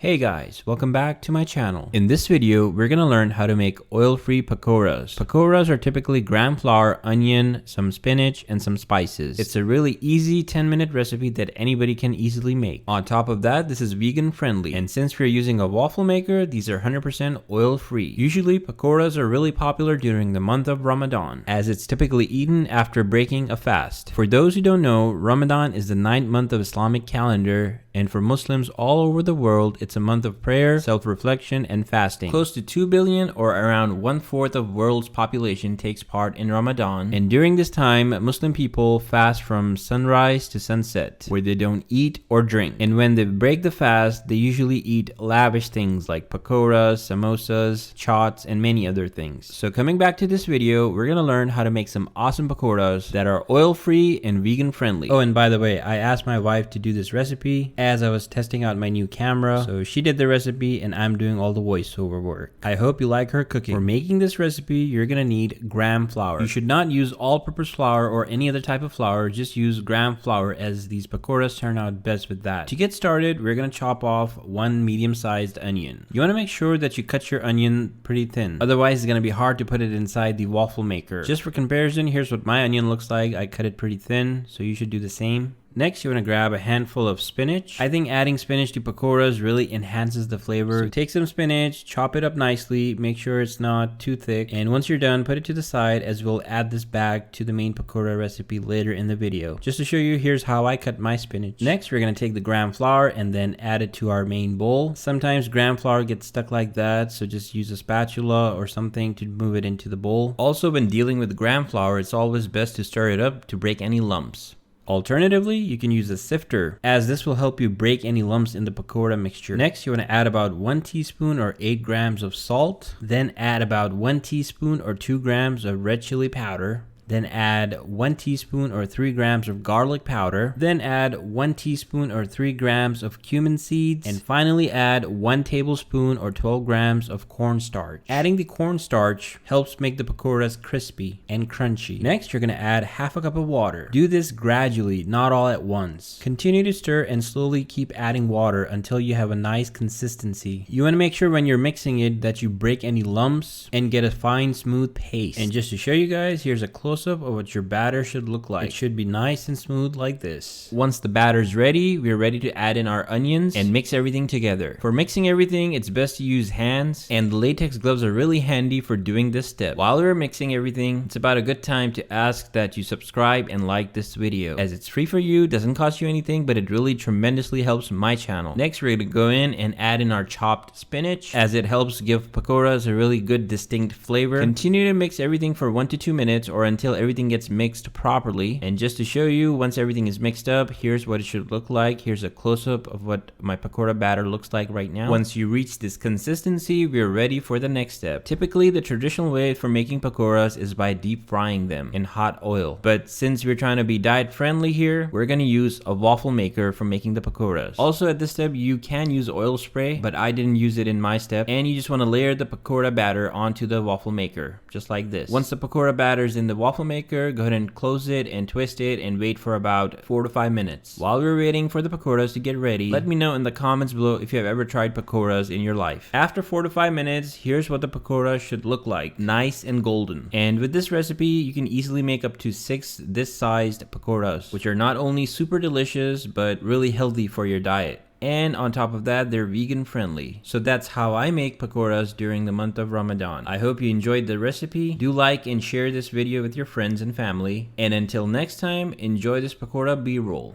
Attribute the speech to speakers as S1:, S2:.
S1: Hey guys, welcome back to my channel. In this video, we're gonna learn how to make oil-free pakoras. Pakoras are typically gram flour, onion, some spinach, and some spices. It's a really easy 10-minute recipe that anybody can easily make. On top of that, this is vegan friendly. And since we're using a waffle maker, these are 100% oil-free. Usually, pakoras are really popular during the month of Ramadan, as it's typically eaten after breaking a fast. For those who don't know, Ramadan is the 9th month of Islamic calendar, and for Muslims all over the world, it's a month of prayer, self-reflection, and fasting. Close to 2 billion, or around 1/4 of world's population, takes part in Ramadan. And during this time, Muslim people fast from sunrise to sunset, where they don't eat or drink. And when they break the fast, they usually eat lavish things like pakoras, samosas, chaats, and many other things. So coming back to this video, we're gonna learn how to make some awesome pakoras that are oil-free and vegan friendly. Oh, and by the way, I asked my wife to do this recipe as I was testing out my new camera, so she did the recipe and I'm doing all the voiceover work. I hope you like her cooking. For making this recipe, you're gonna need gram flour. You should not use all-purpose flour or any other type of flour, just use gram flour, as these pakoras turn out best with that. To get started, we're gonna chop off one medium-sized onion. You wanna make sure that you cut your onion pretty thin, otherwise it's gonna be hard to put it inside the waffle maker. Just for comparison, here's what my onion looks like. I cut it pretty thin, so you should do the same. Next, you want to grab a handful of spinach. I think adding spinach to pakoras really enhances the flavor. So take some spinach, chop it up nicely, make sure it's not too thick, and once you're done, put it to the side, as we'll add this back to the main pakora recipe later in the video. Just to show you, here's how I cut my spinach. Next, we're going to take the gram flour and then add it to our main bowl. Sometimes gram flour gets stuck like that, so just use a spatula or something to move it into the bowl. Also, when dealing with gram flour, it's always best to stir it up to break any lumps. Alternatively, you can use a sifter, as this will help you break any lumps in the pakora mixture. Next, you want to add about 1 teaspoon or 8 grams of salt. Then add about 1 teaspoon or 2 grams of red chili powder. Then add 1 teaspoon or 3 grams of garlic powder. Then add 1 teaspoon or 3 grams of cumin seeds. And finally add 1 tablespoon or 12 grams of cornstarch. Adding the cornstarch helps make the pakoras crispy and crunchy. Next, you're going to add half a cup of water. Do this gradually, not all at once. Continue to stir and slowly keep adding water until you have a nice consistency. You want to make sure when you're mixing it that you break any lumps and get a fine, smooth paste. And just to show you guys, here's a close-up of what your batter should look like. It should be nice and smooth like this. Once the batter's ready, we're ready to add in our onions and mix everything together. For mixing everything, it's best to use hands, and the latex gloves are really handy for doing this step. While we're mixing everything, it's about a good time to ask that you subscribe and like this video, as it's free for you, doesn't cost you anything, but it really tremendously helps my channel. Next, we're gonna go in and add in our chopped spinach, as it helps give pakoras a really good distinct flavor. Continue to mix everything for 1 to 2 minutes, or until everything gets mixed properly. And just to show you, once everything is mixed up, here's what it should look like. Here's a close-up of what my pakora batter looks like right now. Once you reach this consistency, we're ready for the next step. Typically, the traditional way for making pakoras is by deep frying them in hot oil, but since we're trying to be diet friendly here, we're going to use a waffle maker for making the pakoras. Also, at this step, you can use oil spray, but I didn't use it in my step. And you just want to layer the pakora batter onto the waffle maker, just like this. Once the pakora batter is in the waffle maker, go ahead and close it and twist it and wait for about 4 to 5 minutes. While we're waiting for the pakoras to get ready, let me know in the comments below if you have ever tried pakoras in your life. After 4 to 5 minutes, here's what the pakora should look like. Nice and golden. And with this recipe, you can easily make up to 6 this sized pakoras, which are not only super delicious, but really healthy for your diet. And on top of that, they're vegan friendly. So that's how I make pakoras during the month of Ramadan. I hope you enjoyed the recipe. Do like and share this video with your friends and family. And until next time, enjoy this pakora B-roll.